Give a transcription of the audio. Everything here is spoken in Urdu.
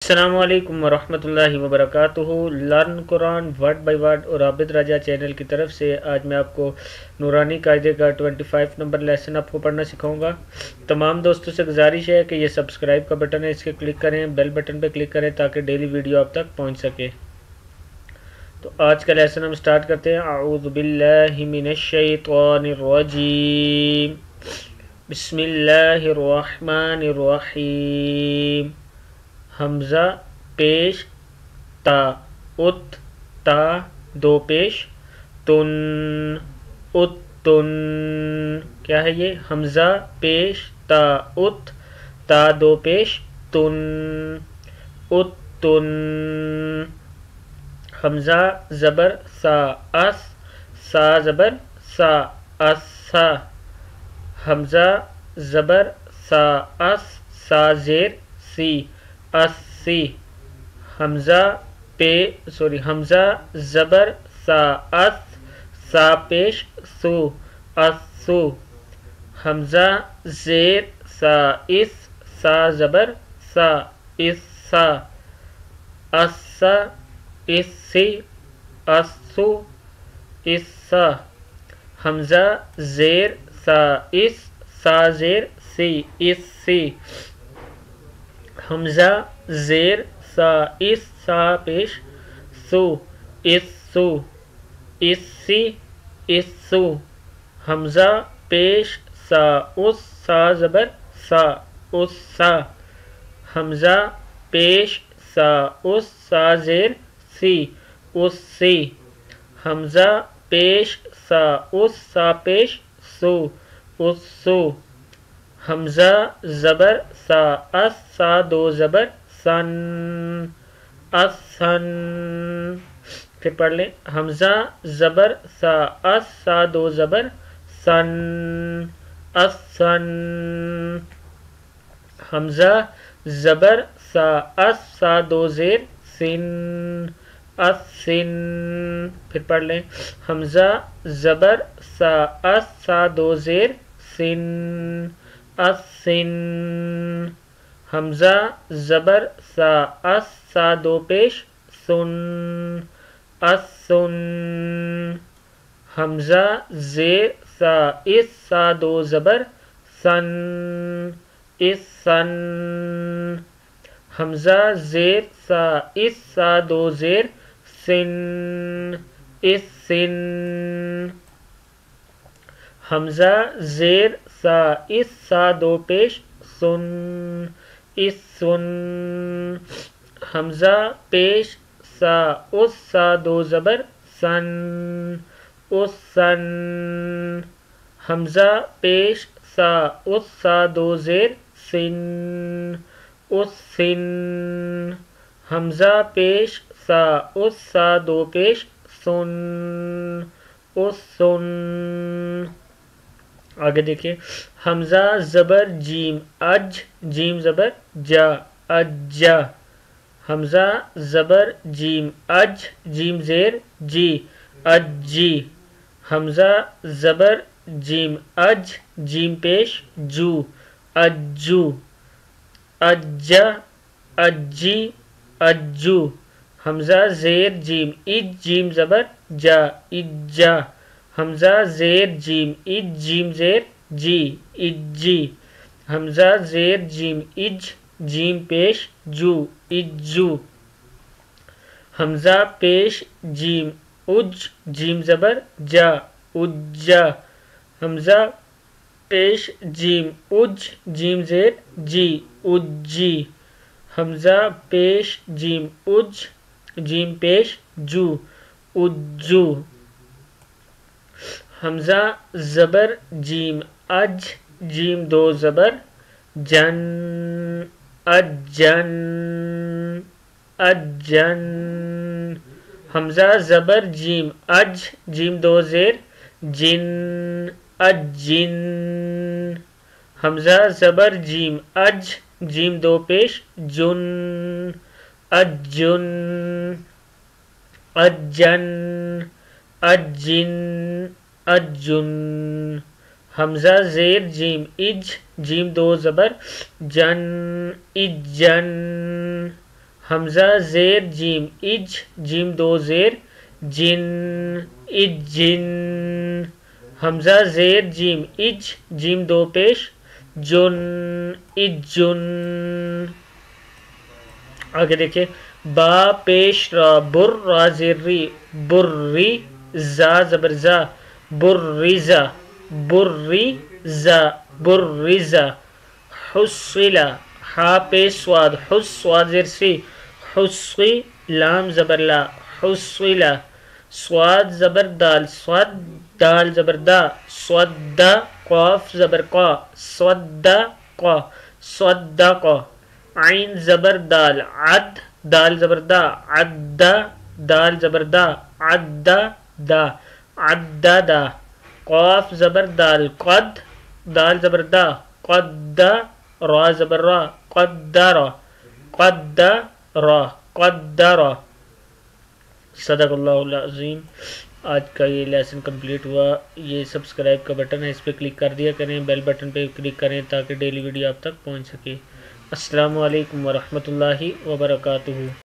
السلام علیکم ورحمۃ اللہ وبرکاتہ۔ Learn Quran word by word اور عابد راجہ چینل کی طرف سے آج میں آپ کو نورانی قاعدے کا 25 نمبر لیسن آپ کو پڑھنا سکھاؤں گا۔ تمام دوستوں سے گزارش ہے کہ یہ سبسکرائب کا بٹن ہے، اس کے کلک کریں، بیل بٹن پہ کلک کریں تاکہ ڈیلی ویڈیو آپ تک پہنچ سکے۔ تو آج کا لیسن ہم سٹارٹ کرتے ہیں۔ اعوذ باللہ من الشیطان الرجیم، بسم اللہ الرحمن الرحیم۔ حمزہ پیش تا، ات تا دو پیش تن، ات تن۔ کیا ہے یہ؟ حمزہ پیش تا ات، تا دو پیش تن، ات تن۔ حمزہ زبر سا اس، سا زبر سا اسا۔ حمزہ زبر سا اس، سا زیر سی اسی۔ حمزہ حمزہ زبر سا اس، سا پیش سو اسو۔ حمزہ زیر سا اس، سا زبر سا اسا، اسا اسی اسو اسا۔ حمزہ زیر سا اس، سا زیر سی اسی۔ حمزہ زیر سا اس، سا پیش سو اسو اسی اسو۔ حمزہ پیش سا اس، سا زبر سا اسا۔ حمزہ پیش سا اس، سا زیر سی اسی۔ حمزہ پیش سا اس، سا پیش سو اسو۔ حمزہ زبر سا اس، سا دو زبر سن اسن۔ پھر پڑھ لیں۔ حمزہ زبر سا اس، سا دو زبر سن اسن۔ حمزہ زبر سا اس، سا دو زیر سن اسن۔ پھر پڑھ لیں۔ حمزہ زبر سا اس، سا دو زیر سن اسن۔ حمزہ زبر سا اس، سا دو پیش سن اسن۔ حمزہ زیر سا اس، سا دو زبر سن اسن۔ حمزہ زیر سا اس، سا دو زیر سن اسن۔ حمزہ زیر سا اس، سا دو پیش سن اسن۔ حمزہ پیش سا اس، سا دو زبر سن اسن۔ حمزہ پیش سا اس، سا دو زیر سن اسن۔ حمزہ پیش سا اس، سا دو پیش سن اسن۔ آگے دیکھیں۔ حمزہ زبر جیم اج، جیم زبر جا اجا۔ حمزہ زبر جیم اج، جیم زیر جی اجی۔ حمزہ زبر جیم اج، جیم پیش جو اجو۔ اجا اجی اجو۔ حمزہ زیر جیم اج، جیم زبر جا اجا۔ حمزہ زیر جیم اج، جیم زیر جی اجی۔ حمزہ زیر جیم اج، جیم پیش جو اجو۔ حمزہ پیش جیم اج، جیم زبر جا اجا۔ حمزہ پیش جیم اج، جیم زیر جی اجی۔ حمزہ پیش جیم اج، جیم پیش جو اجو۔ حمزہ زبر جیم اج، جیم دو زبر جن اجن اجن۔ حمزہ زبر جیم اج، جیم دو زیر جن اجن۔ حمزہ زبر جیم اج، جیم دو پیش جن اجن اجن اجن اجن۔ حمزہ زیر جیم اج، جیم دو زبر جن اجن۔ حمزہ زیر جیم اج، جیم دو زیر جن اج جن، حمزہ زیر جیم اج، جیم دو پیش جن اج جن. آگے دیکھیں با پیش را بر، را زیر ری بری، زا زبر زا بریزا بریزا بریزا. حصلا ہا پیش سواد حس، سواد زیر سی حصی، لام زبر لا حصلا. سواد زبر دال سواد، دال زبر دا سودا، قاف زبر قا سودا قا صدقا. عین زبر دال عد، دال زبر دا عدا، دال زبر دا عدا دا عددا. قاف زبر دال قد، دال زبر دا قد، را زبر را قدر قدر قدر. صدق اللہ العظیم. آج کا یہ لیسن کمپلیٹ ہوا. یہ سبسکرائب کا بٹن ہے، اس پہ کلک کر دیا کریں، بیل بٹن پہ کلک کریں تاکہ ڈیلی ویڈیو آپ تک پہنچ سکے. السلام علیکم ورحمۃ اللہ وبرکاتہ.